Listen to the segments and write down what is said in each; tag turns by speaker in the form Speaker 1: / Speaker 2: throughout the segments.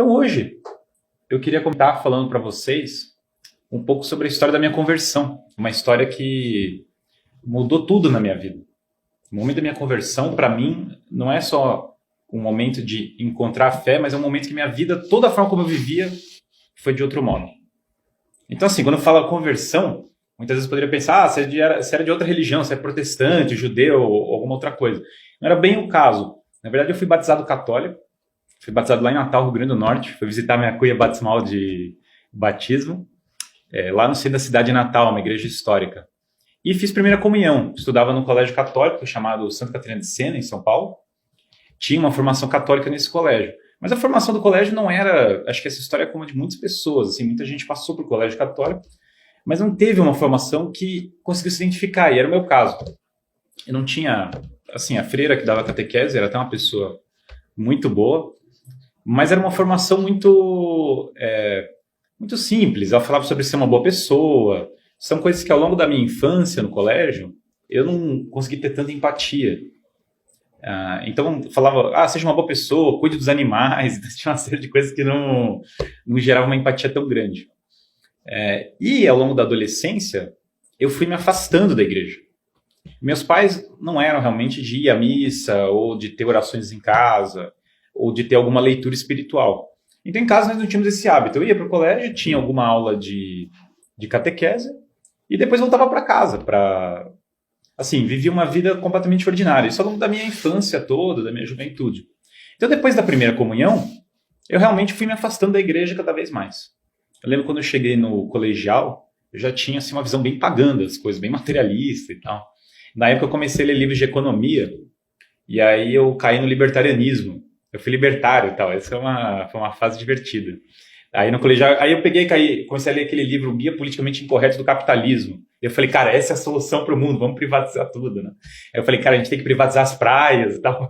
Speaker 1: Então hoje eu queria contar falando para vocês um pouco sobre a história da minha conversão, uma história que mudou tudo na minha vida. O momento da minha conversão, para mim, não é só um momento de encontrar a fé, mas é um momento que minha vida, toda a forma como eu vivia, foi de outro modo. Então, assim, quando eu falo conversão, muitas vezes eu poderia pensar, você era de outra religião, você é protestante, judeu ou alguma outra coisa. Não era bem o caso. Na verdade, eu fui batizado católico, fui batizado lá em Natal, Rio Grande do Norte, fui visitar minha cuia batismal de batismo, lá no centro da cidade de Natal, uma igreja histórica. E fiz primeira comunhão, estudava num colégio católico chamado Santa Catarina de Sena, em São Paulo. Tinha uma formação católica nesse colégio. Mas a formação do colégio não era, acho que essa história é como a de muitas pessoas, assim, muita gente passou por colégio católico, mas não teve uma formação que conseguiu se identificar, e era o meu caso. Eu não tinha, assim, a freira que dava catequese era até uma pessoa muito boa, mas era uma formação muito simples. Ela falava sobre ser uma boa pessoa. São coisas que ao longo da minha infância no colégio, eu não consegui ter tanta empatia. Então falava, seja uma boa pessoa, cuide dos animais. Tinha uma série de coisas que não gerava uma empatia tão grande. E ao longo da adolescência, eu fui me afastando da igreja. Meus pais não eram realmente de ir à missa, ou de ter orações em casa, ou de ter alguma leitura espiritual. Então em casa nós não tínhamos esse hábito. Eu ia para o colégio, tinha alguma aula de catequese, e depois voltava para casa, assim, vivia uma vida completamente ordinária. Isso ao longo da minha infância toda, da minha juventude. Então, depois da primeira comunhão, eu realmente fui me afastando da igreja cada vez mais. Eu lembro quando eu cheguei no colegial, eu já tinha assim, uma visão bem pagã das coisas, bem materialista e tal. Na época eu comecei a ler livros de economia, e aí eu caí no libertarianismo. Eu fui libertário e tal, essa foi uma fase divertida. Aí no colegial, aí eu peguei e comecei a ler aquele livro, Guia Politicamente Incorreto do Capitalismo. Eu falei, cara, essa é a solução para o mundo, vamos privatizar tudo, né? Aí eu falei, cara, a gente tem que privatizar as praias e tal.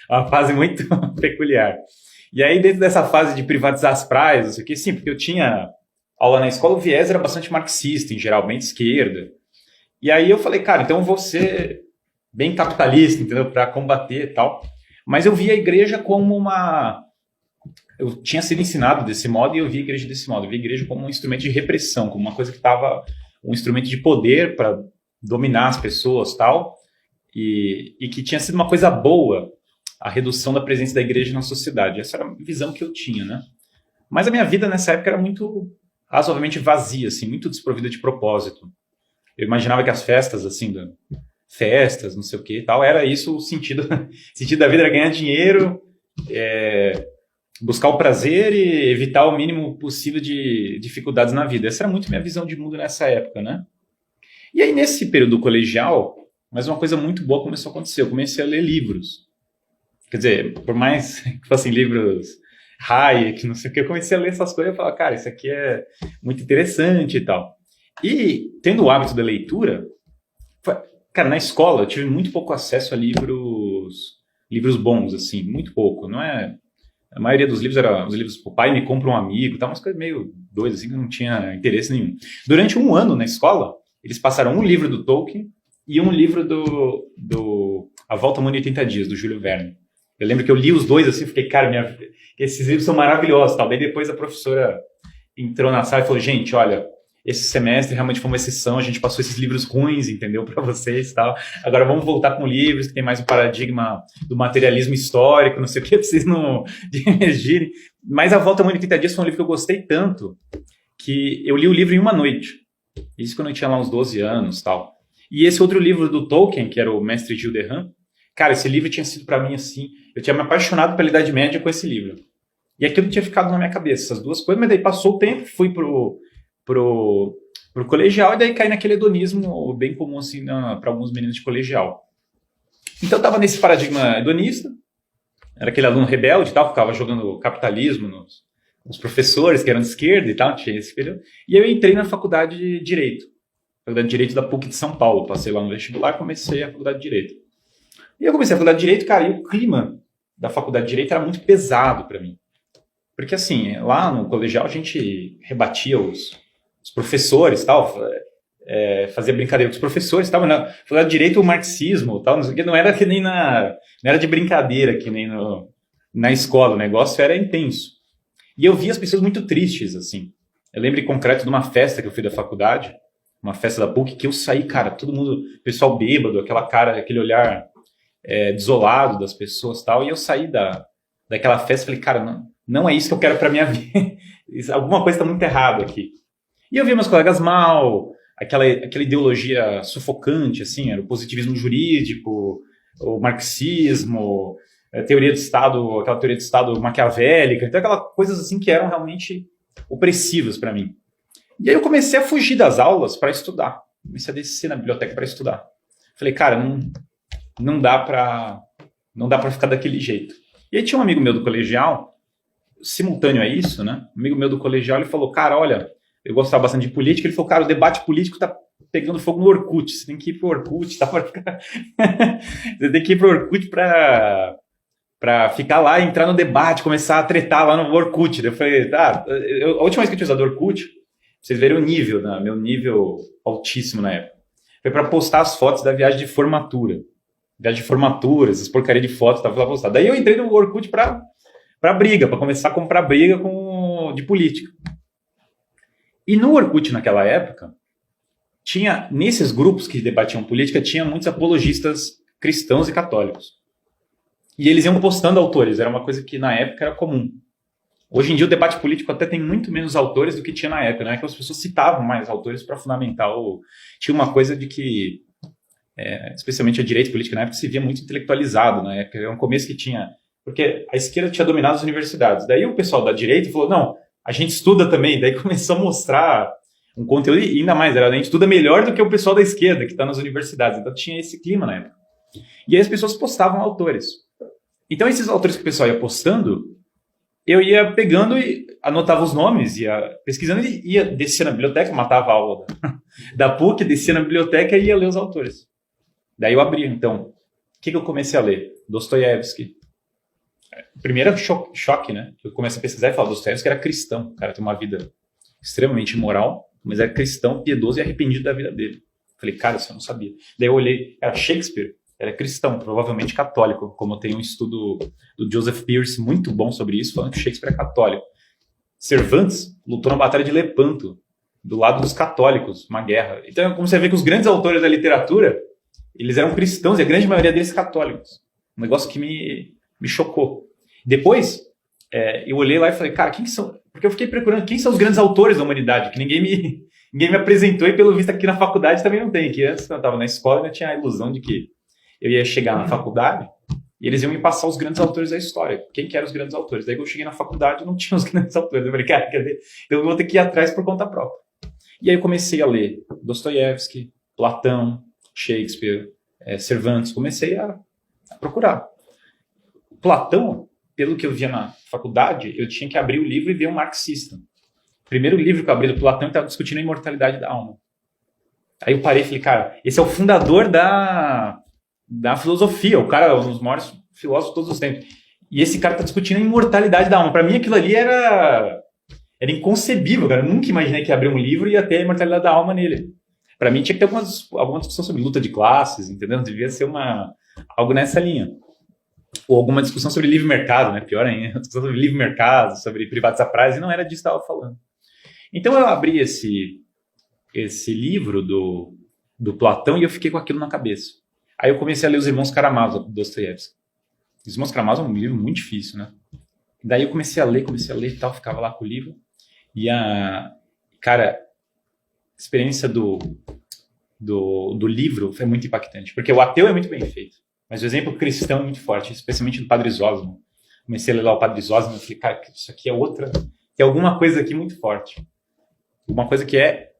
Speaker 1: Uma fase muito peculiar. E aí, dentro dessa fase de privatizar as praias, não sei o que, sim, porque eu tinha aula na escola, o viés era bastante marxista, em geral, bem de esquerda. E aí eu falei, cara, então eu vou ser bem capitalista, entendeu? Para combater e tal. Mas eu via a igreja como eu tinha sido ensinado desse modo e eu via a igreja desse modo. Eu via a igreja como um instrumento de repressão, como uma coisa que estava um instrumento de poder para dominar as pessoas tal, e que tinha sido uma coisa boa a redução da presença da igreja na sociedade. Essa era a visão que eu tinha, né? Mas a minha vida nessa época era muito razoavelmente vazia, assim, muito desprovida de propósito. Eu imaginava que as festas, assim, festas, não sei o que e tal, era isso o sentido da vida, era ganhar dinheiro, buscar o prazer e evitar o mínimo possível de dificuldades na vida. Essa era muito minha visão de mundo nessa época, né? E aí, nesse período colegial, mas uma coisa muito boa começou a acontecer. Eu comecei a ler livros. Quer dizer, por mais que fossem livros Hayek, não sei o que, eu comecei a ler essas coisas e falava, cara, isso aqui é muito interessante e tal. E, tendo o hábito da leitura, cara, na escola eu tive muito pouco acesso a livros bons, assim, muito pouco. Não é... A maioria dos livros era os livros, o pai me compra um amigo, tá, umas coisas meio doidas, assim, que não tinha interesse nenhum. Durante um ano na escola, eles passaram um livro do Tolkien e um livro do A Volta ao Mundo em 80 Dias, do Júlio Verne. Eu lembro que eu li os dois assim, fiquei, cara, esses livros são maravilhosos, tal. Daí depois a professora entrou na sala e falou, gente, olha, esse semestre realmente foi uma exceção, a gente passou esses livros ruins, entendeu, para vocês e tal. Agora vamos voltar com livros que tem mais um paradigma do materialismo histórico, não sei o que, pra vocês não divergirem. Mas A Volta ao Mundo em 80 Dias foi um livro que eu gostei tanto que eu li o livro em uma noite. Isso quando eu tinha lá uns 12 anos e tal. E esse outro livro do Tolkien, que era o Mestre Gil de Rã, cara, esse livro tinha sido para mim assim, eu tinha me apaixonado pela Idade Média com esse livro. E aquilo tinha ficado na minha cabeça, essas duas coisas, mas daí passou o tempo, fui pro colegial, e daí caí naquele hedonismo bem comum assim para alguns meninos de colegial. Então eu tava nesse paradigma hedonista, era aquele aluno rebelde e tal, ficava jogando capitalismo nos professores que eram de esquerda e tal, tinha esse período. E eu entrei na faculdade de Direito da PUC de São Paulo, passei lá no vestibular, comecei a faculdade de Direito. E eu comecei a faculdade de Direito, cara, e o clima da faculdade de Direito era muito pesado para mim. Porque assim, lá no colegial a gente rebatia os professores, tal, fazia brincadeira com os professores, tal, na faculdade de Direito o marxismo, tal, não era de brincadeira que nem na escola, o negócio era intenso. E eu vi as pessoas muito tristes, assim. Eu lembro em concreto de uma festa que eu fui da faculdade, uma festa da PUC, que eu saí, cara, todo mundo, pessoal bêbado, aquela cara, aquele olhar desolado das pessoas e tal, e eu saí daquela festa e falei, cara, não é isso que eu quero pra minha vida. Alguma coisa está muito errada aqui. E eu vi meus colegas mal, aquela ideologia sufocante, assim, era o positivismo jurídico, o marxismo, a teoria do Estado, aquela teoria do Estado maquiavélica, então aquelas coisas assim que eram realmente opressivas para mim. E aí eu comecei a fugir das aulas para estudar, comecei a descer na biblioteca para estudar. Falei, cara, não dá para ficar daquele jeito. E aí tinha um amigo meu do colegial, simultâneo a isso, né? Um amigo meu do colegial, ele falou, cara, olha, eu gostava bastante de política, ele falou, cara, o debate político tá pegando fogo no Orkut, você tem que ir pro Orkut, tá? Você tem que ir pro Orkut pra ficar lá, entrar no debate, começar a tretar lá no Orkut. Daí eu falei, tá, a última vez que eu tinha usado o Orkut, pra vocês verem o nível, né? Meu nível altíssimo na época, foi pra postar as fotos da viagem de formatura. Viagem de formatura, essas porcaria de fotos, tava lá postado. Daí eu entrei no Orkut pra briga, para começar a comprar briga de política. E no Orkut, naquela época, tinha, nesses grupos que debatiam política, tinha muitos apologistas cristãos e católicos. E eles iam postando autores, era uma coisa que na época era comum. Hoje em dia o debate político até tem muito menos autores do que tinha na época, né? Que as pessoas citavam mais autores para fundamentar. Tinha uma coisa de que, especialmente a direita política na época, se via muito intelectualizado na época. Era um começo que tinha... Porque a esquerda tinha dominado as universidades. Daí o pessoal da direita falou, não, a gente estuda também. Daí começou a mostrar um conteúdo, e ainda mais, a gente estuda melhor do que o pessoal da esquerda, que está nas universidades. Então tinha esse clima na época. E aí as pessoas postavam autores. Então esses autores que o pessoal ia postando, eu ia pegando e anotava os nomes, ia pesquisando e ia descer na biblioteca, matava a aula da PUC, descia na biblioteca e ia ler os autores. Daí eu abria, então. O que eu comecei a ler? Dostoiévski. Primeiro choque, né? Eu comecei a pesquisar e falar, Dostoiévski era cristão. O cara tem uma vida extremamente imoral, mas era cristão, piedoso e arrependido da vida dele. Falei, cara, isso eu não sabia. Daí eu olhei, era Shakespeare, era cristão, provavelmente católico, como tem um estudo do Joseph Pearce muito bom sobre isso, falando que Shakespeare é católico. Cervantes lutou na Batalha de Lepanto, do lado dos católicos, uma guerra. Então, como você vê que os grandes autores da literatura, eles eram cristãos e a grande maioria deles católicos. Um negócio que me chocou. Depois, eu olhei lá e falei, cara, quem são... Porque eu fiquei procurando quem são os grandes autores da humanidade, que ninguém me apresentou, e pelo visto aqui na faculdade também não tem. Que antes, quando eu estava na escola, eu tinha a ilusão de que eu ia chegar na faculdade e eles iam me passar os grandes autores da história. Quem que eram os grandes autores? Daí que eu cheguei na faculdade e não tinha os grandes autores. Eu falei, cara, eu vou ter que ir atrás por conta própria. E aí eu comecei a ler Dostoiévski, Platão, Shakespeare, Cervantes. Comecei a procurar. Platão, pelo que eu via na faculdade, eu tinha que abrir o livro e ver um marxista. O primeiro livro que eu abri do Platão estava discutindo a imortalidade da alma. Aí eu parei e falei, cara, esse é o fundador da filosofia, o cara, um dos maiores filósofos de todos os tempos. E esse cara está discutindo a imortalidade da alma. Para mim aquilo ali era inconcebível, cara. Eu nunca imaginei que ia abrir um livro e ia ter a imortalidade da alma nele. Para mim tinha que ter alguma discussão sobre luta de classes, entendeu? Devia ser algo nessa linha. Ou alguma discussão sobre livre mercado, né? Pior ainda, discussão sobre livre mercado, sobre privatizar prazo, e não era disso que eu estava falando. Então eu abri esse livro do Platão e eu fiquei com aquilo na cabeça. Aí eu comecei a ler Os Irmãos Karamazov, do Dostoiévski. Os Irmãos Karamazov é um livro muito difícil, né? Daí eu comecei a ler e tal, ficava lá com o livro. E cara, a experiência do livro foi muito impactante, porque o ateu é muito bem feito, mas o exemplo cristão é muito forte, especialmente do Padre Zósimo. Comecei a ler lá o Padre Zósimo e falei, cara, isso aqui tem alguma coisa aqui muito forte. Uma coisa que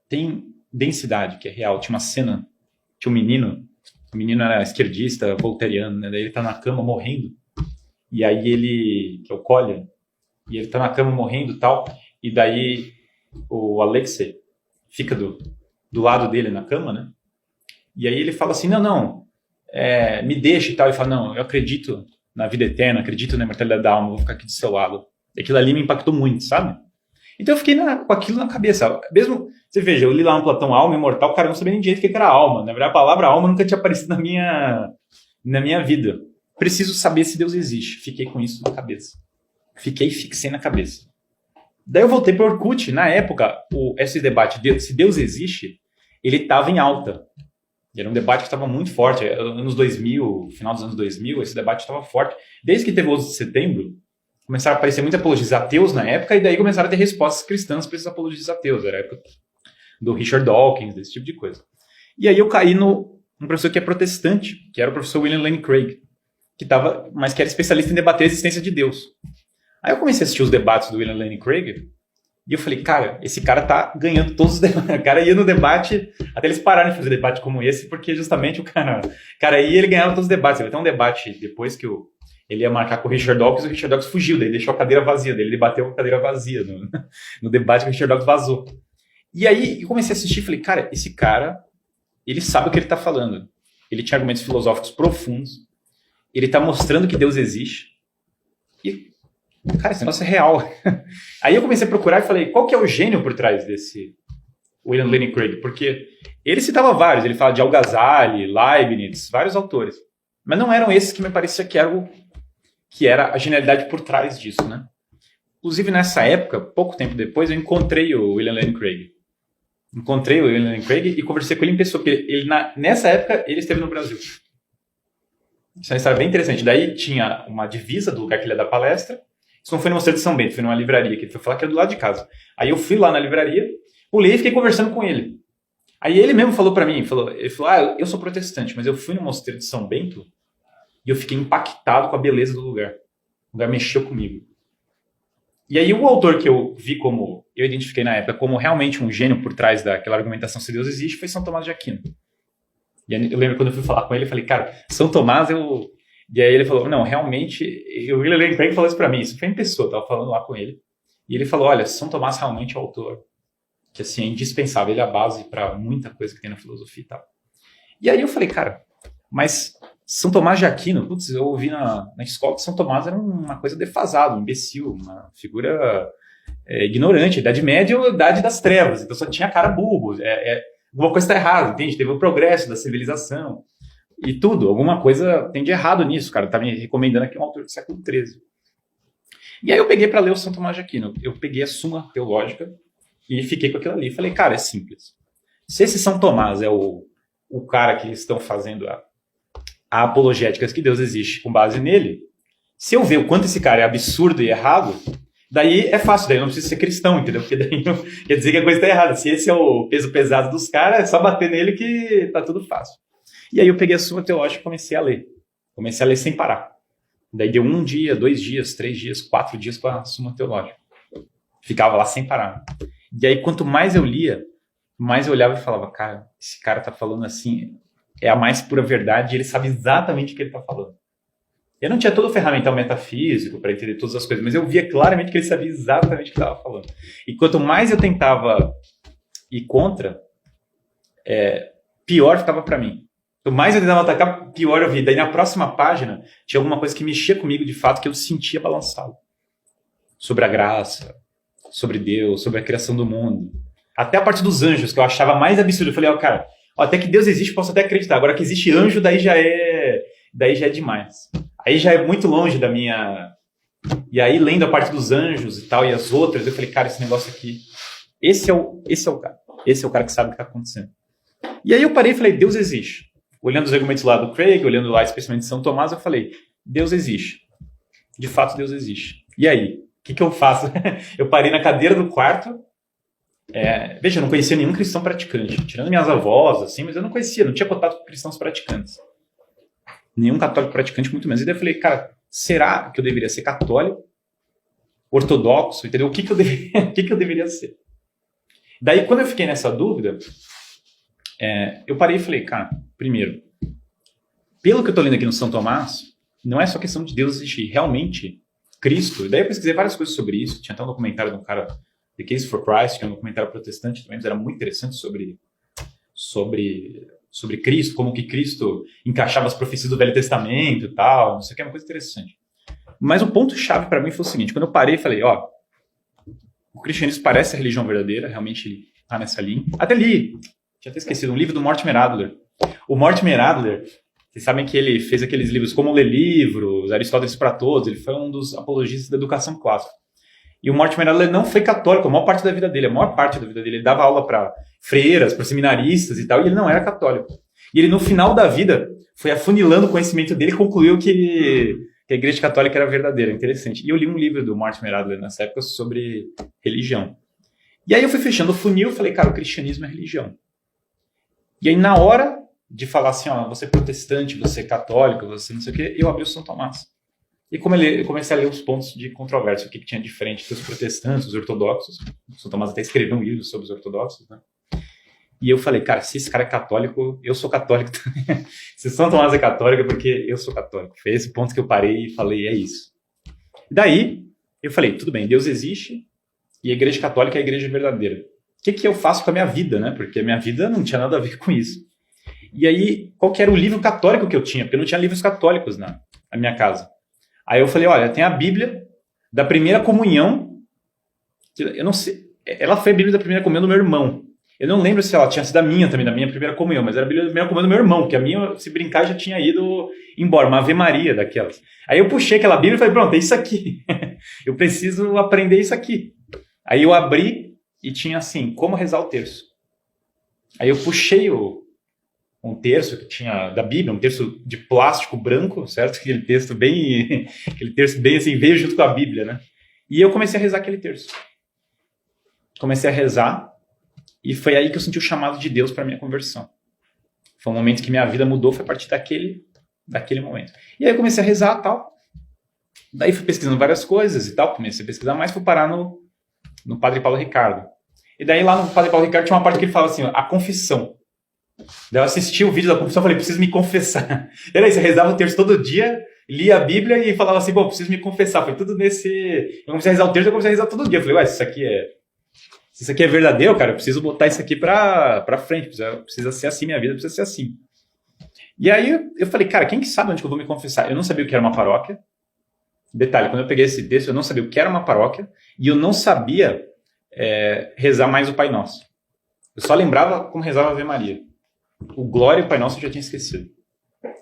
Speaker 1: tem densidade, que é real. Tinha uma cena, tinha um menino, o menino era esquerdista, voltairiano, né? Daí ele tá na cama morrendo, e aí que é o Kolya, e ele tá na cama morrendo e tal, e daí o Alexei fica do lado dele na cama, né? E aí ele fala assim, não, me deixa e tal. Ele fala, não, eu acredito na vida eterna, acredito na imortalidade da alma, vou ficar aqui do seu lado. E aquilo ali me impactou muito, sabe? Então eu fiquei com aquilo na cabeça. Mesmo, você veja, eu li lá no Platão, alma imortal, o cara não sabia nem direito o que era alma. Na verdade, a palavra alma nunca tinha aparecido na minha vida. Preciso saber se Deus existe. Fiquei com isso na cabeça. Fixei na cabeça. Daí eu voltei para o Orkut. Na época, esse debate, se Deus existe, ele estava em alta. E era um debate que estava muito forte. Anos 2000, final dos anos 2000, esse debate estava forte. Desde que teve o 11 de setembro, começaram a aparecer muitos apologistas ateus na época, e daí começaram a ter respostas cristãs para esses apologistas ateus. Era a época do Richard Dawkins, desse tipo de coisa. E aí eu caí num professor que é protestante, que era o professor William Lane Craig, mas que era especialista em debater a existência de Deus. Aí eu comecei a assistir os debates do William Lane Craig, e eu falei, cara, esse cara tá ganhando todos os debates. O cara ia no debate, até eles pararam de fazer debate como esse, porque justamente o cara ia e ele ganhava todos os debates. Ele tem um debate, depois que ele ia marcar com o Richard Dawkins fugiu, daí deixou a cadeira vazia, daí ele debateu com a cadeira vazia no debate que o Richard Dawkins vazou. E aí eu comecei a assistir e falei, cara, esse cara, ele sabe o que ele tá falando. Ele tinha argumentos filosóficos profundos, ele tá mostrando que Deus existe, e cara, esse negócio é real. Aí eu comecei a procurar e falei, qual que é o gênio por trás desse William Lane Craig? Porque ele citava vários, ele fala de Al-Ghazali, Leibniz, vários autores. Mas não eram esses que me parecia que era a genialidade por trás disso, né? Inclusive, nessa época, pouco tempo depois, eu encontrei o William Lane Craig. Encontrei o William Lane Craig e conversei com ele em pessoa, porque nessa época ele esteve no Brasil. Isso é uma história bem interessante. Daí tinha uma divisa do lugar que ele ia dar palestra. Isso não foi no Mosteiro de São Bento, foi numa livraria, que ele foi falar que era do lado de casa. Aí eu fui lá na livraria, pulei e fiquei conversando com ele. Aí ele mesmo falou pra mim, ele falou, eu sou protestante, mas eu fui no Mosteiro de São Bento e eu fiquei impactado com a beleza do lugar. O lugar mexeu comigo. E aí o autor que eu vi eu identifiquei na época como realmente um gênio por trás daquela argumentação se Deus existe, foi São Tomás de Aquino. E aí, eu lembro quando eu fui falar com ele, eu falei, cara, São Tomás E aí ele falou, não, realmente, o William Lane Craig falou isso pra mim, isso foi em pessoa, eu tava falando lá com ele, e ele falou, olha, São Tomás realmente é o autor, que assim, é indispensável, ele é a base pra muita coisa que tem na filosofia e tal. E aí eu falei, cara, mas São Tomás de Aquino, putz, eu ouvi na escola que São Tomás era uma coisa defasada, um imbecil, uma figura ignorante, Idade Média ou Idade das Trevas, então só tinha cara burro, alguma coisa tá errada, entende? Teve o progresso da civilização, e tudo, alguma coisa tem de errado nisso, cara. Tá me recomendando aqui um autor do século XIII. E aí eu peguei para ler o São Tomás de Aquino. Eu peguei a Suma Teológica e fiquei com aquilo ali. Falei, cara, é simples. Se esse São Tomás é o cara que estão fazendo a apologética que Deus existe com base nele, se eu ver o quanto esse cara é absurdo e errado, daí é fácil, daí eu não preciso ser cristão, entendeu? Porque daí não, quer dizer que a coisa está errada. Se esse é o peso pesado dos caras, é só bater nele que tá tudo fácil. E aí eu peguei a Suma Teológica e comecei a ler. Comecei a ler sem parar. Daí deu 1 dia, 2 dias, 3 dias, 4 dias com a Suma Teológica. Ficava lá sem parar. E aí quanto mais eu lia, mais eu olhava e falava, cara, esse cara tá falando assim, é a mais pura verdade e ele sabe exatamente o que ele tá falando. Eu não tinha todo o ferramental metafísico para entender todas as coisas, mas eu via claramente que ele sabia exatamente o que estava falando. E quanto mais eu tentava ir contra, pior ficava para mim. Quanto mais eu tentava atacar, pior eu via. Daí na próxima página tinha alguma coisa que mexia comigo de fato, que eu sentia balançado. Sobre a graça, sobre Deus, sobre a criação do mundo. Até a parte dos anjos, que eu achava mais absurdo. Eu falei, cara, até que Deus existe, posso até acreditar. Agora que existe anjo, daí já é demais. Aí já é muito longe da minha... E aí, lendo a parte dos anjos e tal, e as outras, eu falei, cara, esse negócio aqui, esse é o cara. Esse é o cara que sabe o que está acontecendo. E aí eu parei e falei, Deus existe. Olhando os argumentos lá do Craig, olhando lá especialmente de São Tomás, eu falei, Deus existe. De fato, Deus existe. E aí? O que eu faço? Eu parei na cadeira do quarto. Veja, eu não conhecia nenhum cristão praticante. Tirando minhas avós, assim, mas eu não conhecia, não tinha contato com cristãos praticantes. Nenhum católico praticante, muito menos. E daí eu falei, cara, será que eu deveria ser católico? Ortodoxo? Entendeu? O que eu deveria ser? Daí, quando eu fiquei nessa dúvida, eu parei e falei, cara, primeiro, pelo que eu estou lendo aqui no São Tomás, não é só questão de Deus existir. Realmente, Cristo... Daí eu pesquisei várias coisas sobre isso. Tinha até um documentário de um cara, The Case for Christ, que é um documentário protestante também, mas era muito interessante sobre Cristo, como que Cristo encaixava as profecias do Velho Testamento e tal, não sei o que, é uma coisa interessante. Mas o ponto-chave para mim foi o seguinte, quando eu parei e falei, o cristianismo parece a religião verdadeira, realmente ele está nessa linha. Até li, tinha até esquecido, um livro do Mortimer Adler. O Mortimer Adler, vocês sabem que ele fez aqueles livros Como Ler Livros, Aristóteles para Todos, ele foi um dos apologistas da educação clássica. E o Mortimer Adler não foi católico a maior parte da vida dele. A maior parte da vida dele, ele dava aula para freiras, para seminaristas e tal, e ele não era católico. E ele, no final da vida, foi afunilando o conhecimento dele e concluiu que a Igreja Católica era verdadeira. Interessante. E eu li um livro do Mortimer Adler nessa época sobre religião. E aí eu fui fechando o funil e falei, cara, o cristianismo é religião. E aí, na hora de falar assim, ó, você é protestante, você é católico, você não sei o quê, eu abri o São Tomás. E eu comecei a ler os pontos de controvérsia, o que tinha de diferente entre os protestantes, os ortodoxos. O São Tomás até escreveu um livro sobre os ortodoxos, né? E eu falei, cara, se esse cara é católico, eu sou católico também. Se São Tomás é católico, é porque eu sou católico. Foi esse ponto que eu parei e falei, é isso. E daí, eu falei, tudo bem, Deus existe e a Igreja Católica é a Igreja verdadeira. O que eu faço com a minha vida, né? Porque a minha vida não tinha nada a ver com isso. E aí, qual que era o livro católico que eu tinha? Porque eu não tinha livros católicos na minha casa. Aí eu falei, olha, tem a Bíblia da Primeira Comunhão, eu não sei, ela foi a Bíblia da Primeira Comunhão do meu irmão. Eu não lembro se ela tinha sido a minha também, da minha Primeira Comunhão, mas era a Bíblia da Primeira Comunhão do meu irmão, que a minha, se brincar, já tinha ido embora, uma Ave Maria daquelas. Aí eu puxei aquela Bíblia e falei, pronto, é isso aqui. Eu preciso aprender isso aqui. Aí eu abri e tinha assim, como rezar o terço. Aí eu puxei um terço que tinha da Bíblia, um terço de plástico branco, certo? Aquele texto bem assim, veio junto com a Bíblia, né? E eu comecei a rezar aquele terço. Comecei a rezar e foi aí que eu senti o chamado de Deus para minha conversão. Foi um momento que minha vida mudou, foi a partir daquele momento. E aí eu comecei a rezar e tal. Daí fui pesquisando várias coisas e tal, comecei a pesquisar mais, fui parar no Padre Paulo Ricardo. E daí lá no Padre Paulo Ricardo tinha uma parte que ele falava assim, ó, a confissão. Daí eu assisti o vídeo da confissão e falei, preciso me confessar. Era isso, eu rezava o terço todo dia, lia a Bíblia e falava assim, bom, preciso me confessar. Foi tudo nesse... Eu comecei a rezar o terço, eu comecei a rezar todo dia. Eu falei, ué, se isso aqui é verdadeiro, cara, eu preciso botar isso aqui pra frente, precisa ser assim, minha vida precisa ser assim. E aí eu falei, cara, quem que sabe onde que eu vou me confessar? Eu não sabia o que era uma paróquia. Detalhe, quando eu peguei esse texto, eu não sabia o que era uma paróquia e eu não sabia rezar mais o Pai Nosso. Eu só lembrava como rezava a Ave Maria. O Glória e o Pai Nosso eu já tinha esquecido.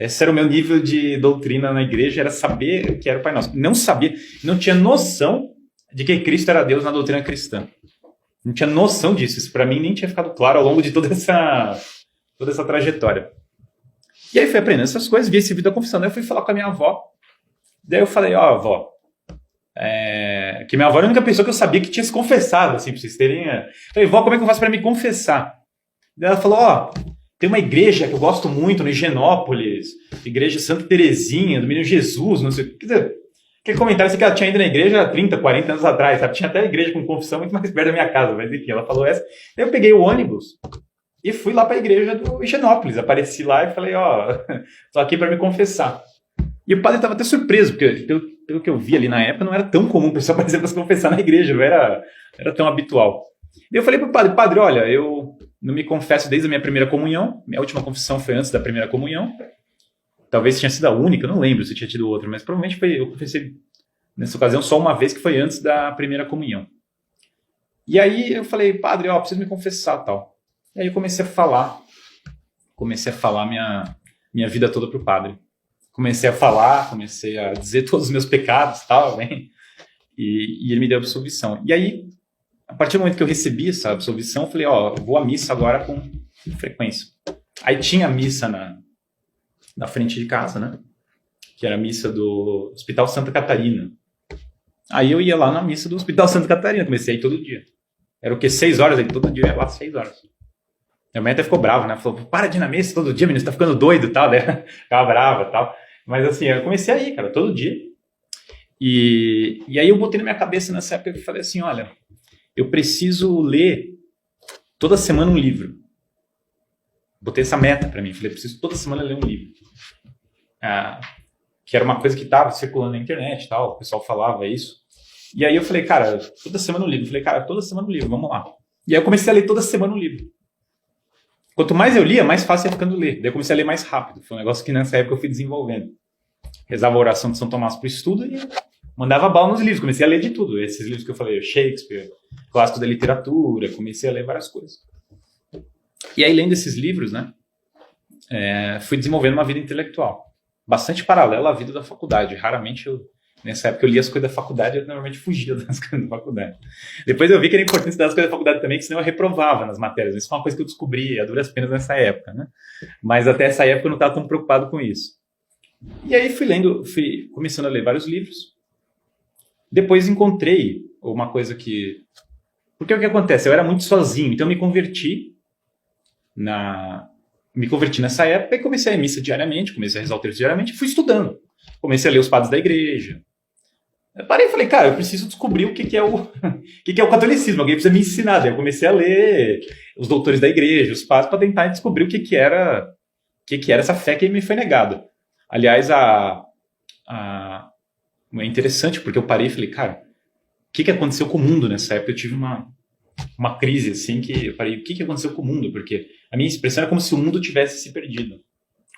Speaker 1: Esse era o meu nível de doutrina na igreja, era saber o que era o Pai Nosso. Não sabia, não tinha noção de que Cristo era Deus na doutrina cristã. Não tinha noção disso. Isso para mim nem tinha ficado claro ao longo de toda essa trajetória. E aí fui aprendendo essas coisas, vi esse vídeo da confissão. Daí eu fui falar com a minha avó. Daí eu falei, ó, avó, que minha avó era a única pessoa que eu sabia que tinha se confessado, assim, pra vocês terem... Eu falei, vó, como é que eu faço para me confessar? Daí ela falou, ó, tem uma igreja que eu gosto muito, no Higienópolis, igreja Santa Terezinha, do Menino Jesus, não sei o que. Quer dizer, aquele comentário assim que ela tinha ido na igreja há 30, 40 anos atrás, sabe? Tinha até igreja com confissão muito mais perto da minha casa, mas enfim, ela falou essa. Daí eu peguei o ônibus e fui lá para a igreja do Higienópolis, apareci lá e falei, ó, tô aqui para me confessar. E o padre estava até surpreso, porque pelo que eu vi ali na época, não era tão comum o pessoal aparecer para se confessar na igreja, não era tão habitual. E eu falei pro padre, olha, eu não me confesso desde a minha primeira comunhão, minha última confissão foi antes da primeira comunhão, talvez tinha sido a única, não lembro se tinha tido outra, mas provavelmente eu confessei nessa ocasião só uma vez, que foi antes da primeira comunhão. E aí eu falei, padre, ó, preciso me confessar tal. E aí eu comecei a falar minha vida toda pro padre. Comecei a dizer todos os meus pecados e tal, né? E ele me deu absolvição. E aí, a partir do momento que eu recebi essa absolvição, eu falei, ó, eu vou à missa agora com frequência. Aí tinha missa na frente de casa, né? Que era a missa do Hospital Santa Catarina. Aí eu ia lá na missa do Hospital Santa Catarina, comecei a ir todo dia. Era o quê? 6 horas? Aí todo dia eu ia lá 6 horas. Minha mãe até ficou brava, né? Falou, para de ir na missa todo dia, menino, você tá ficando doido e tal, né? Ficava brava e tal. Mas assim, eu comecei a ir, cara, todo dia. E aí eu botei na minha cabeça nessa época e falei assim, olha, eu preciso ler toda semana um livro. Botei essa meta pra mim, falei, preciso toda semana ler um livro. Que era uma coisa que estava circulando na internet e tal, o pessoal falava isso. E aí eu falei, cara, toda semana um livro. Falei, cara, toda semana um livro, vamos lá. E aí eu comecei a ler toda semana um livro. Quanto mais eu lia, mais fácil ia ficando ler. Daí eu comecei a ler mais rápido. Foi um negócio que nessa época eu fui desenvolvendo. Rezava a oração de São Tomás para o estudo e mandava bala nos livros. Comecei a ler de tudo. Esses livros que eu falei, Shakespeare, clássicos da literatura, comecei a ler várias coisas. E aí, lendo esses livros, né, fui desenvolvendo uma vida intelectual. Bastante paralela à vida da faculdade. Raramente eu Nessa época eu lia as coisas da faculdade, eu normalmente fugia das coisas da faculdade. Depois eu vi que era importante estudar as coisas da faculdade também, que senão eu reprovava nas matérias. Isso foi uma coisa que eu descobri a duras penas nessa época, né? Mas até essa época eu não estava tão preocupado com isso. E aí fui começando a ler vários livros. Depois encontrei uma coisa que... Porque o que acontece? Eu era muito sozinho, então eu me converti nessa época e comecei a ir à missa diariamente, comecei a rezar o terço diariamente e fui estudando. Comecei a ler os padres da igreja. Eu parei e falei, cara, eu preciso descobrir o que é o catolicismo, alguém precisa me ensinar. Daí eu comecei a ler os doutores da igreja, os padres, para tentar descobrir o que era essa fé que me foi negada. Aliás, é interessante, porque eu parei e falei, cara, o que aconteceu com o mundo nessa época? Eu tive uma crise, assim, que eu parei, o que aconteceu com o mundo? Porque a minha expressão era como se o mundo tivesse se perdido.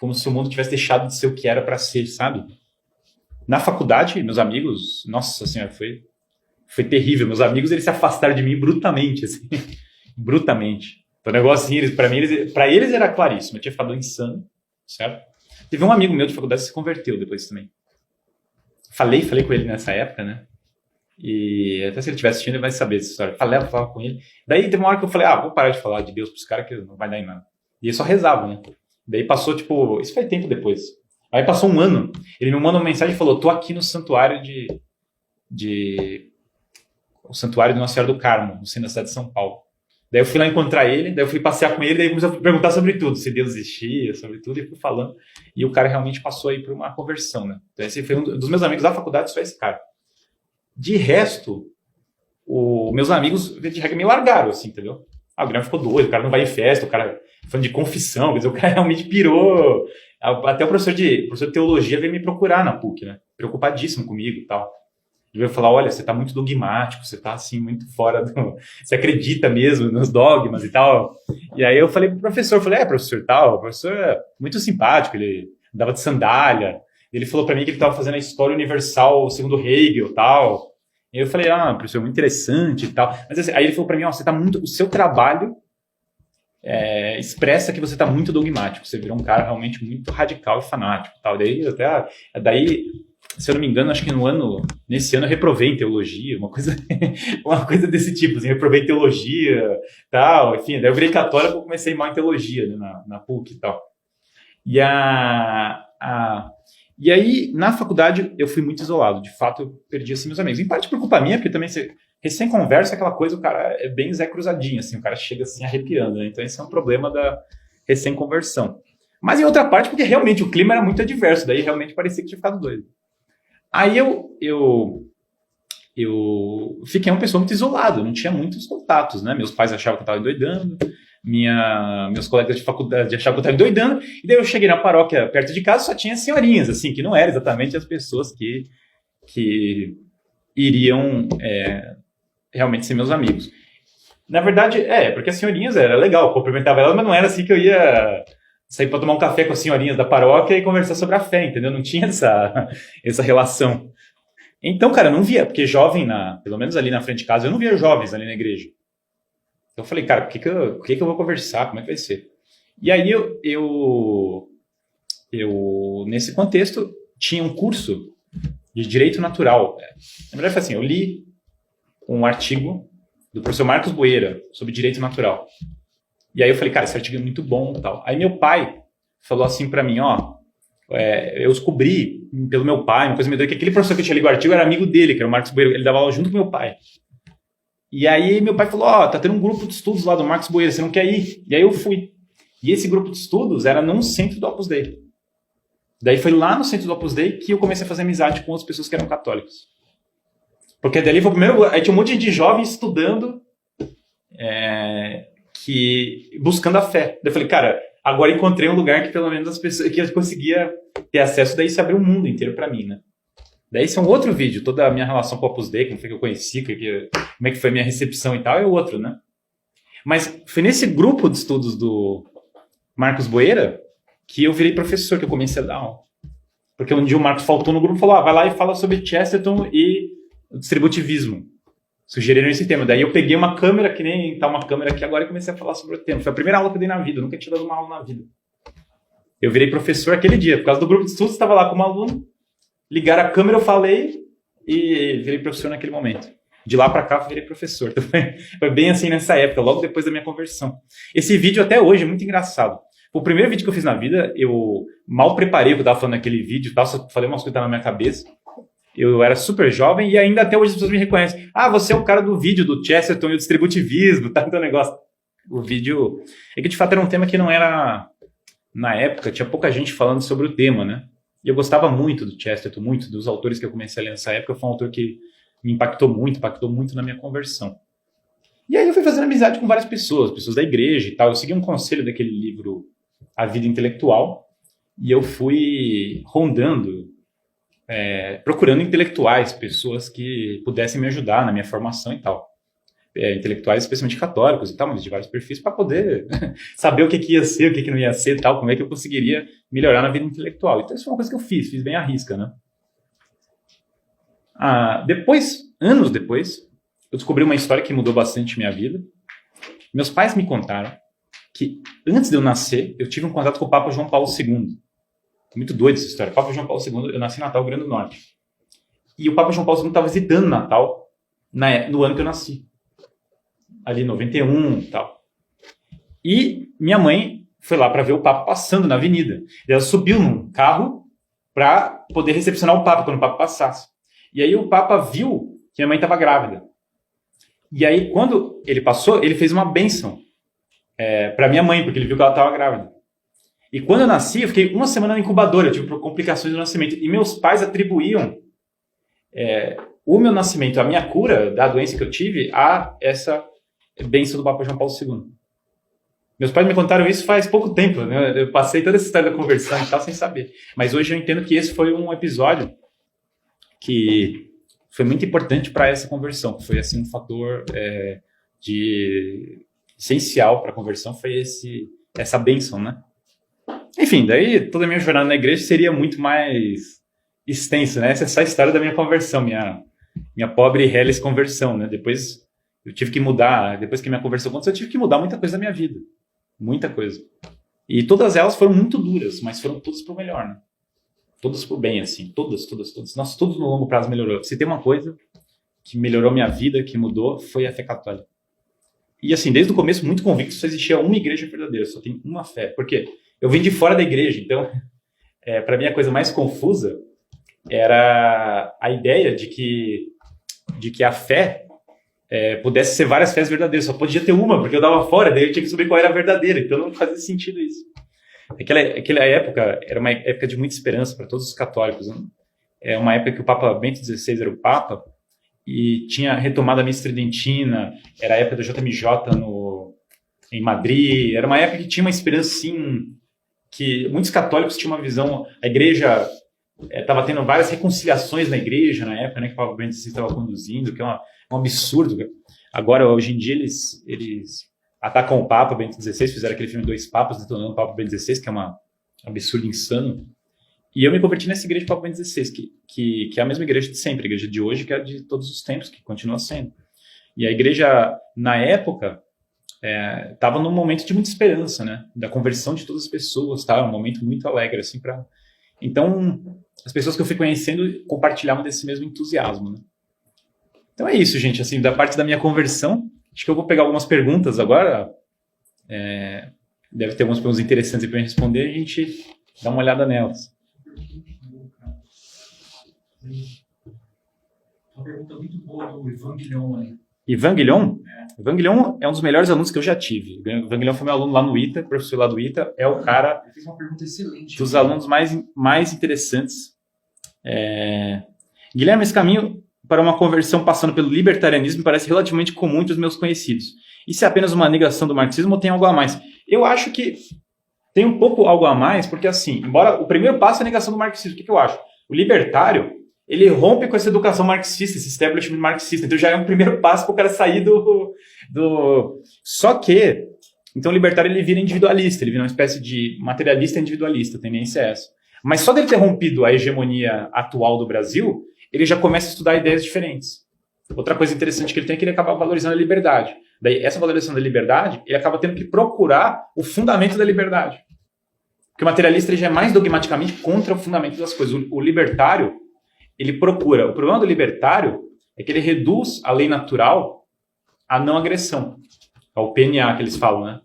Speaker 1: Como se o mundo tivesse deixado de ser o que era para ser, sabe? Na faculdade, meus amigos, nossa senhora, foi terrível. Meus amigos, eles se afastaram de mim brutamente, assim. Brutamente. Então, o negócio assim, pra eles era claríssimo. Eu tinha ficado insano, certo? Teve um amigo meu de faculdade que se converteu depois também. Falei com ele nessa época, né? E até se ele estiver assistindo, ele vai saber essa história. Falava com ele. Daí teve uma hora que eu falei, vou parar de falar de Deus pros caras que não vai dar em nada. E ele só rezava, né? Daí passou, tipo, isso foi tempo depois. Aí passou um ano, ele me mandou uma mensagem e falou, tô aqui no santuário o santuário de Nossa Senhora do Carmo, no centro da cidade de São Paulo. Daí eu fui lá encontrar ele, daí eu fui passear com ele, daí comecei a perguntar sobre tudo, se Deus existia, sobre tudo, e fui falando. E o cara realmente passou aí por uma conversão, né? Então esse foi um dos meus amigos da faculdade, só esse cara. De resto, meus amigos de regra me largaram, assim, entendeu? O Guilherme ficou doido, o cara não vai em festa, o cara falando de confissão, quer dizer, o cara realmente pirou. Até o professor de teologia veio me procurar na PUC, né? Preocupadíssimo comigo e tal. Ele veio falar, olha, você tá muito dogmático, você tá, assim, muito fora do... Você acredita mesmo nos dogmas e tal. E aí eu falei pro professor, professor tal, o professor é muito simpático, ele andava de sandália. Ele falou pra mim que ele tava fazendo a história universal segundo Hegel e tal. E eu falei, professor, muito interessante e tal. Mas assim, aí ele falou pra mim, você tá muito... O seu trabalho expressa que você está muito dogmático, você virou um cara realmente muito radical e fanático, tal. Daí, se eu não me engano, acho que nesse ano eu reprovei em teologia, uma coisa desse tipo, assim, reprovei em teologia, tal, enfim, daí eu virei católico e comecei mal em teologia, né, na PUC e tal. E aí, na faculdade, eu fui muito isolado, de fato, eu perdi assim meus amigos, em parte por culpa minha, porque também recém-conversa, aquela coisa, o cara é bem Zé Cruzadinho, assim, o cara chega assim arrepiando, né? Então esse é um problema da recém-conversão. Mas em outra parte, porque realmente o clima era muito adverso, daí realmente parecia que tinha ficado doido. Aí eu fiquei uma pessoa muito isolada, não tinha muitos contatos, né? Meus pais achavam que eu estava endoidando, meus colegas de faculdade achavam que eu estava endoidando, e daí eu cheguei na paróquia perto de casa, só tinha senhorinhas, assim, que não eram exatamente as pessoas que iriam... realmente ser meus amigos. Na verdade, porque as senhorinhas era legal, cumprimentava elas, mas não era assim que eu ia sair para tomar um café com as senhorinhas da paróquia e conversar sobre a fé, entendeu? Não tinha essa relação. Então, cara, eu não via, porque jovem, pelo menos ali na frente de casa, eu não via jovens ali na igreja. Então eu falei, cara, por que eu vou conversar? Como é que vai ser? E aí eu nesse contexto, tinha um curso de Direito Natural. Na verdade, foi assim, eu li um artigo do professor Marcos Boeira sobre direito natural. E aí eu falei, cara, esse artigo é muito bom e tal. Aí meu pai falou assim pra mim, eu descobri pelo meu pai, uma coisa meio doida, que aquele professor que eu tinha lido o artigo era amigo dele, que era o Marcos Boeira, ele dava aula junto com meu pai. E aí meu pai falou, tá tendo um grupo de estudos lá do Marcos Boeira, você não quer ir? E aí eu fui. E esse grupo de estudos era num centro do Opus Dei. Daí foi lá no centro do Opus Dei que eu comecei a fazer amizade com as pessoas que eram católicos. Porque dali foi o primeiro... Aí tinha um monte de gente jovem estudando, buscando a fé. Daí eu falei, cara, agora encontrei um lugar que pelo menos as pessoas que eu conseguia ter acesso, daí se abriu um mundo inteiro para mim, né? Daí esse é um outro vídeo, toda a minha relação com o Opus Dei, como foi que eu conheci, como é que foi a minha recepção e tal, é outro, né? Mas foi nesse grupo de estudos do Marcos Boeira que eu virei professor, que eu comecei a dar aula. Porque um dia o Marcos faltou no grupo e falou, vai lá e fala sobre Chesterton e o distributivismo. Sugeriram esse tema. Daí eu peguei uma câmera, que nem tá uma câmera aqui agora, e comecei a falar sobre o tema. Foi a primeira aula que eu dei na vida, eu nunca tinha dado uma aula na vida. Eu virei professor aquele dia, por causa do grupo de estudos, estava lá como aluno, ligaram a câmera, eu falei, e virei professor naquele momento. De lá para cá, eu virei professor. Então, foi bem assim nessa época, logo depois da minha conversão. Esse vídeo até hoje é muito engraçado. O primeiro vídeo que eu fiz na vida, eu mal preparei o que eu estava falando naquele vídeo, só falei umas coisas na minha cabeça. Eu era super jovem e ainda até hoje as pessoas me reconhecem. Ah, você é o cara do vídeo do Chesterton e o distributivismo, tá? Então, negócio. O vídeo... É que, de fato, era um tema que não era... Na época, tinha pouca gente falando sobre o tema, né? E eu gostava muito do Chesterton, muito dos autores que eu comecei a ler nessa época. Foi um autor que me impactou muito na minha conversão. E aí eu fui fazendo amizade com várias pessoas da igreja e tal. Eu segui um conselho daquele livro A Vida Intelectual e eu fui rondando, procurando intelectuais, pessoas que pudessem me ajudar na minha formação e tal. Intelectuais especialmente católicos e tal, mas de vários perfis, para poder saber o que ia ser, o que não ia ser e tal, como é que eu conseguiria melhorar na vida intelectual. Então isso foi uma coisa que eu fiz bem à risca, né? Anos depois, eu descobri uma história que mudou bastante minha vida. Meus pais me contaram que antes de eu nascer, eu tive um contato com o Papa João Paulo II. Muito doido essa história. O Papa João Paulo II, eu nasci em Natal, Rio Grande do Norte. E o Papa João Paulo II estava visitando Natal no ano que eu nasci. Ali em 91 e tal. E minha mãe foi lá para ver o Papa passando na avenida. E ela subiu num carro para poder recepcionar o Papa quando o Papa passasse. E aí o Papa viu que minha mãe estava grávida. E aí, quando ele passou, ele fez uma bênção para minha mãe, porque ele viu que ela estava grávida. E quando eu nasci, eu fiquei uma semana na incubadora, eu tive complicações do nascimento. E meus pais atribuíam o meu nascimento, a minha cura da doença que eu tive, a essa bênção do Papa João Paulo II. Meus pais me contaram isso faz pouco tempo, né? Eu passei toda essa história da conversão e tal sem saber. Mas hoje eu entendo que esse foi um episódio que foi muito importante para essa conversão. Foi assim um fator essencial para a conversão, foi essa bênção, né? Enfim, daí toda a minha jornada na igreja seria muito mais extensa, né? Essa é só a história da minha conversão, minha pobre e reles conversão, né? Depois eu tive que mudar, depois que minha conversão aconteceu, eu tive que mudar muita coisa da minha vida. Muita coisa. E todas elas foram muito duras, mas foram todas pro melhor, né? Todas pro bem, assim. Todas. Nossa, tudo no longo prazo melhorou. Se tem uma coisa que melhorou minha vida, que mudou, foi a fé católica. E assim, desde o começo, muito convicto, só existia uma igreja verdadeira, só tem uma fé. Por quê? Eu vim de fora da igreja, então, para mim a coisa mais confusa era a ideia de que a fé pudesse ser várias fés verdadeiras, só podia ter uma, porque eu dava fora, daí eu tinha que saber qual era a verdadeira, então não fazia sentido isso. Aquela época era uma época de muita esperança para todos os católicos, né? É uma época que o Papa Bento XVI era o Papa e tinha retomado a missa tridentina, era a época do JMJ em Madrid, era uma época que tinha uma esperança, sim, que muitos católicos tinham uma visão, a igreja estava tendo várias reconciliações na igreja na época, né, que o Papa Bento XVI estava conduzindo, que é um absurdo. Agora, hoje em dia, eles atacam o Papa Bento XVI, fizeram aquele filme Dois Papas, detonando o Papa Bento XVI, que é um absurdo insano. E eu me converti nessa igreja do Papa Bento XVI, que é a mesma igreja de sempre, a igreja de hoje, que é de todos os tempos, que continua sendo. E a igreja, na época, estava num momento de muita esperança, né? Da conversão de todas as pessoas, tá? Um momento muito alegre, assim, Então, as pessoas que eu fui conhecendo compartilhavam desse mesmo entusiasmo, né? Então é isso, gente, assim, da parte da minha conversão, acho que eu vou pegar algumas perguntas agora, deve ter algumas perguntas interessantes para eu responder, a gente dá uma olhada nelas.
Speaker 2: Uma pergunta muito boa do Ivan Guilhom aí.
Speaker 1: Ivan Guilhom? Ivan Guilhom é um dos melhores alunos que eu já tive. Ivan Guilhom foi meu aluno lá no ITA, professor lá do ITA, é o cara...
Speaker 2: Ele fez uma pergunta excelente.
Speaker 1: Dos alunos mais interessantes. Guilherme, esse caminho para uma conversão passando pelo libertarianismo parece relativamente comum entre os meus conhecidos. Isso é apenas uma negação do marxismo ou tem algo a mais? Eu acho que tem um pouco algo a mais, porque assim, embora o primeiro passo é a negação do marxismo, o que eu acho? O libertário, ele rompe com essa educação marxista, esse establishment marxista, então já é um primeiro passo para o cara sair do... Só que, então o libertário ele vira individualista, ele vira uma espécie de materialista individualista, a tendência é essa. Mas só dele ter rompido a hegemonia atual do Brasil, ele já começa a estudar ideias diferentes. Outra coisa interessante que ele tem é que ele acaba valorizando a liberdade. Daí, essa valorização da liberdade, ele acaba tendo que procurar o fundamento da liberdade. Porque o materialista ele já é mais dogmaticamente contra o fundamento das coisas. O libertário, ele procura. O problema do libertário é que ele reduz a lei natural à não agressão, ao PNA que eles falam, né?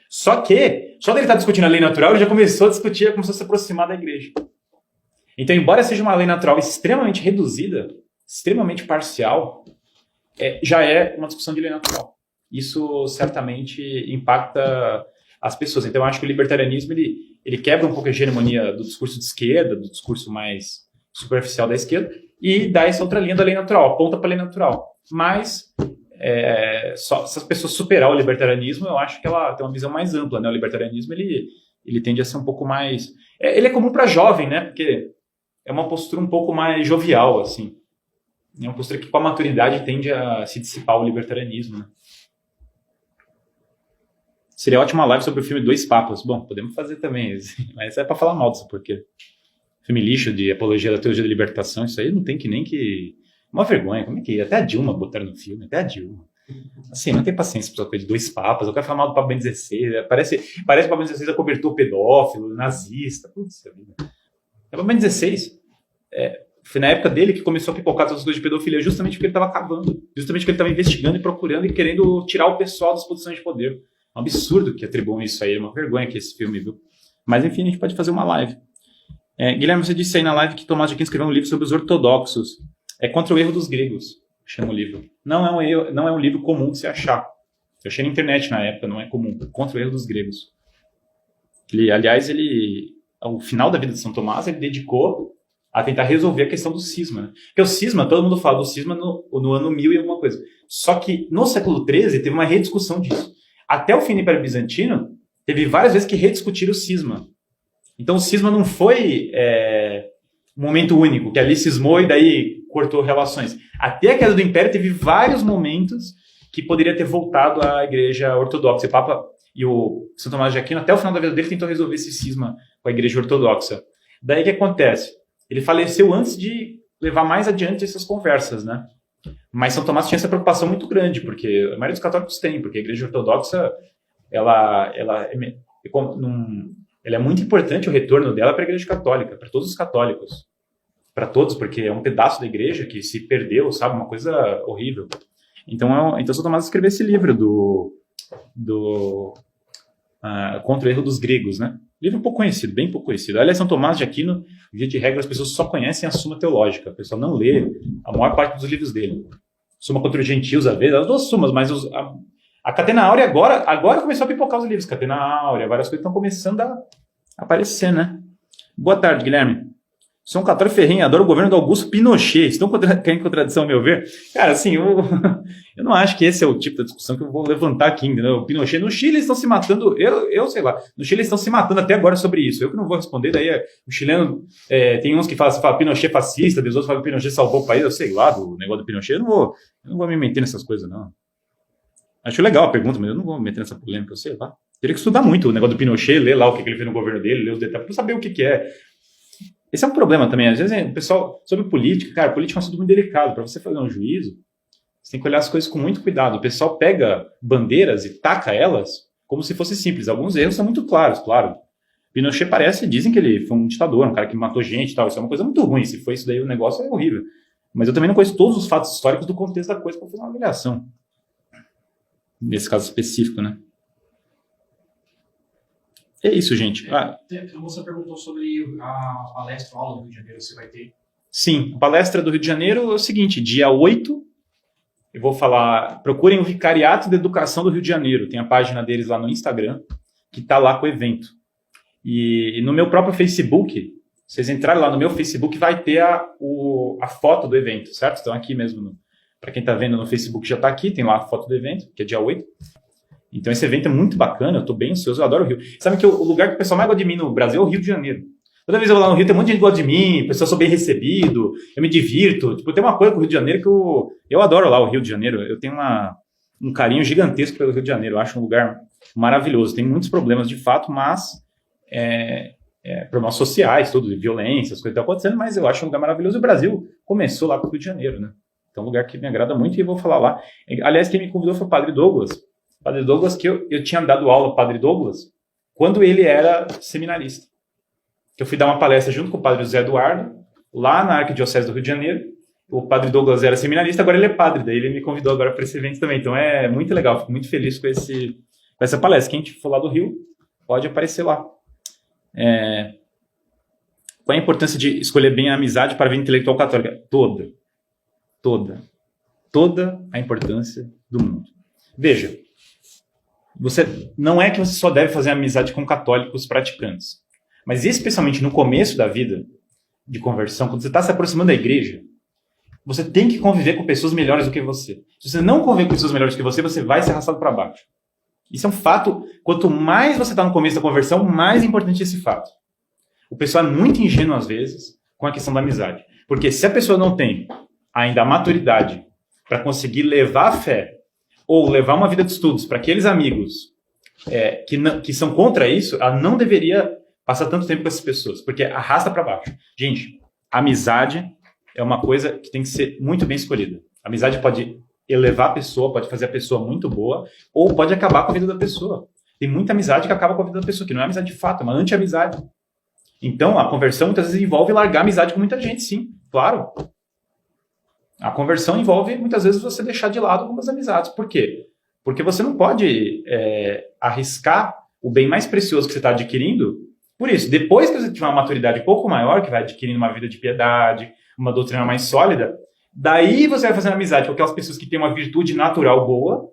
Speaker 1: Só que, só dele estar discutindo a lei natural, ele já começou a discutir, começou a se aproximar da igreja. Então, embora seja uma lei natural extremamente reduzida, extremamente parcial, já é uma discussão de lei natural. Isso certamente impacta as pessoas. Então, eu acho que o libertarianismo ele quebra um pouco a hegemonia do discurso de esquerda, do discurso mais superficial da esquerda, e dá essa outra linha da lei natural, aponta para a lei natural. Mas, só, se as pessoas superar o libertarianismo, eu acho que ela tem uma visão mais ampla, né? O libertarianismo, ele tende a ser um pouco mais... ele é comum para jovem, né? Porque é uma postura um pouco mais jovial, assim. É uma postura que, com a maturidade, tende a se dissipar o libertarianismo, né? Seria ótima live sobre o filme Dois Papas. Bom, podemos fazer também, mas é para falar mal disso, porque filme lixo de apologia da teologia da libertação, isso aí não tem que nem que... Uma vergonha, como é que é? Até a Dilma botaram no filme, até a Dilma. Assim, não tem paciência para coisa de Dois Papas, eu quero falar mal do Papa Bento XVI, parece que o Papa Bento XVI acobertou pedófilo, nazista, putz, vida. O Papa Bento XVI, foi na época dele que começou a pipocar todas as coisas de pedofilia, justamente porque ele estava cavando, justamente porque ele estava investigando e procurando e querendo tirar o pessoal das posições de poder. É um absurdo que atribuam isso aí, é uma vergonha que esse filme, viu? Mas enfim, a gente pode fazer uma live. Guilherme, você disse aí na live que Tomás de Aquino escreveu um livro sobre os ortodoxos. É Contra o Erro dos Gregos, chama o livro. Não é um livro comum de se achar. Eu achei na internet na época, não é comum. Contra o Erro dos Gregos. Aliás, ao final da vida de São Tomás, ele dedicou a tentar resolver a questão do cisma. Né? Porque o cisma, todo mundo fala do cisma no ano 1000 e alguma coisa. Só que no século XIII teve uma rediscussão disso. Até o fim do Império Bizantino, teve várias vezes que rediscutiram o cisma. Então o cisma não foi um momento único, que ali cismou e daí cortou relações. Até a queda do Império teve vários momentos que poderia ter voltado à Igreja Ortodoxa. O Papa e o São Tomás de Aquino, até o final da vida dele, tentou resolver esse cisma com a Igreja Ortodoxa. Daí o que acontece? Ele faleceu antes de levar mais adiante essas conversas, né? Mas São Tomás tinha essa preocupação muito grande, porque a maioria dos católicos tem, porque a Igreja Ortodoxa, ela é muito importante o retorno dela para a Igreja Católica, para todos os católicos. Para todos, porque é um pedaço da Igreja que se perdeu, sabe? Uma coisa horrível. Então São Tomás escreveu esse livro Contra o Erro dos Gregos, né? Livro pouco conhecido, bem pouco conhecido. Aliás, São Tomás de Aquino, via de regra, as pessoas só conhecem a Suma Teológica. A pessoa não lê a maior parte dos livros dele. Suma contra os Gentios, às vezes, as duas sumas, mas a Catena Áurea agora começou a pipocar os livros. Catena Áurea, várias coisas estão começando a aparecer, né? Boa tarde, Guilherme. Sou um católico ferrenho, adoro o governo do Augusto Pinochet. Estão em contradição, ao meu ver? Cara, assim, eu não acho que esse é o tipo de discussão que eu vou levantar aqui, entendeu? O Pinochet, no Chile eles estão se matando, eu sei lá, no Chile eles estão se matando até agora sobre isso. Eu que não vou responder, daí o chileno, tem uns que falam Pinochet fascista, os outros falam que Pinochet salvou o país, eu sei lá, do negócio do Pinochet, eu não vou me meter nessas coisas, não. Acho legal a pergunta, mas eu não vou me meter nessa polêmica, eu sei lá. Teria que estudar muito o negócio do Pinochet, ler lá o que ele fez no governo dele, ler os detalhes, para saber o que é. Esse é um problema também. Às vezes o pessoal, sobre política, cara, política é um assunto muito delicado. Para você fazer um juízo, você tem que olhar as coisas com muito cuidado. O pessoal pega bandeiras e taca elas como se fosse simples. Alguns erros são muito claros, claro. Pinochet dizem que ele foi um ditador, um cara que matou gente e tal. Isso é uma coisa muito ruim. Se foi isso daí, o negócio é horrível. Mas eu também não conheço todos os fatos históricos do contexto da coisa para fazer uma avaliação. Nesse caso específico, né? É isso, gente.
Speaker 2: Você perguntou sobre a palestra, a aula do Rio de Janeiro, você vai ter?
Speaker 1: Sim, a palestra do Rio de Janeiro é o seguinte, dia 8, eu vou falar, procurem o Vicariato de Educação do Rio de Janeiro, tem a página deles lá no Instagram, que está lá com o evento. E no meu próprio Facebook, vocês entrarem lá no meu Facebook, vai ter a foto do evento, certo? Então aqui mesmo, para quem está vendo no Facebook já está aqui, tem lá a foto do evento, que é dia 8. Então esse evento é muito bacana, eu estou bem ansioso, eu adoro o Rio. Sabe que o lugar que o pessoal mais gosta de mim no Brasil é o Rio de Janeiro. Toda vez que eu vou lá no Rio, tem um monte de gente que gosta de mim, o pessoal sou bem recebido, eu me divirto. Tipo, tem uma coisa com o Rio de Janeiro que eu adoro lá, o Rio de Janeiro. Eu tenho um carinho gigantesco pelo Rio de Janeiro, eu acho um lugar maravilhoso. Tem muitos problemas de fato, mas problemas sociais, tudo, de violência, as coisas que estão acontecendo, mas eu acho um lugar maravilhoso. E o Brasil começou lá com o Rio de Janeiro, né? Então é um lugar que me agrada muito e eu vou falar lá. Aliás, quem me convidou foi o Padre Douglas. Padre Douglas, que eu tinha dado aula ao Padre Douglas quando ele era seminarista. Eu fui dar uma palestra junto com o Padre José Eduardo lá na Arquidiocese do Rio de Janeiro. O padre Douglas era seminarista, agora ele é padre, daí ele me convidou agora para esse evento também. Então é muito legal, fico muito feliz com essa palestra. Quem for lá do Rio, pode aparecer lá. Qual é a importância de escolher bem a amizade para a vida intelectual católica? Toda a importância do mundo. Veja, não é que você só deve fazer amizade com católicos praticantes, mas especialmente no começo da vida de conversão, quando você está se aproximando da igreja, você tem que conviver com pessoas melhores do que você. Se você não conviver com pessoas melhores do que você vai ser arrastado para baixo. Isso é um fato. Quanto mais você está no começo da conversão, mais importante é esse fato. O pessoal é muito ingênuo, às vezes, com a questão da amizade. Porque se a pessoa não tem ainda a maturidade para conseguir levar a fé ou levar uma vida de estudos para aqueles amigos que são contra isso, ela não deveria passar tanto tempo com essas pessoas, porque arrasta para baixo. Gente, amizade é uma coisa que tem que ser muito bem escolhida. A amizade pode elevar a pessoa, pode fazer a pessoa muito boa, ou pode acabar com a vida da pessoa. Tem muita amizade que acaba com a vida da pessoa, que não é amizade de fato, é uma anti-amizade. Então, a conversão muitas vezes envolve largar a amizade com muita gente, sim, claro. A conversão envolve, muitas vezes, você deixar de lado algumas amizades. Por quê? Porque você não pode arriscar o bem mais precioso que você está adquirindo por isso. Depois que você tiver uma maturidade um pouco maior, que vai adquirindo uma vida de piedade, uma doutrina mais sólida, daí você vai fazendo amizade com aquelas pessoas que têm uma virtude natural boa,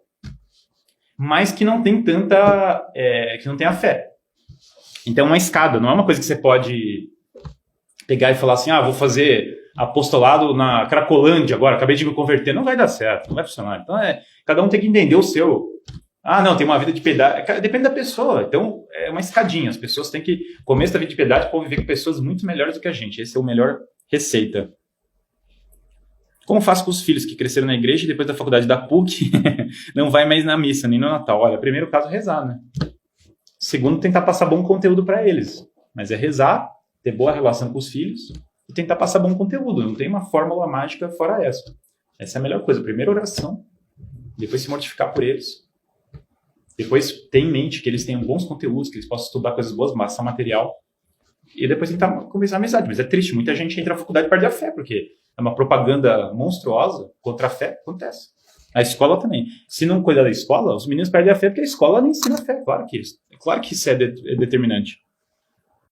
Speaker 1: mas que não tem que não tem a fé. Então é uma escada, não é uma coisa que você pode pegar e falar assim, vou fazer apostolado na Cracolândia agora, acabei de me converter. Não vai dar certo, não vai funcionar. Então cada um tem que entender o seu. Não, tem uma vida de piedade. Depende da pessoa. Então é uma escadinha. As pessoas têm que, começo da vida de piedade, conviver com pessoas muito melhores do que a gente. Esse é o melhor receita. Como faço com os filhos que cresceram na igreja e depois da faculdade da PUC não vai mais na missa, nem no Natal? Olha, primeiro caso, rezar, né? Segundo, tentar passar bom conteúdo para eles. Mas é rezar, ter boa relação com os filhos e tentar passar bom conteúdo. Não tem uma fórmula mágica fora essa. Essa é a melhor coisa. Primeiro oração, depois se mortificar por eles. Depois ter em mente que eles tenham bons conteúdos, que eles possam estudar coisas boas, massa material. E depois tentar começar a amizade. Mas é triste, muita gente entra na faculdade e perde a fé, porque é uma propaganda monstruosa contra a fé. Acontece. A escola também. Se não cuidar da escola, os meninos perdem a fé porque a escola não ensina a fé. Claro que isso é determinante.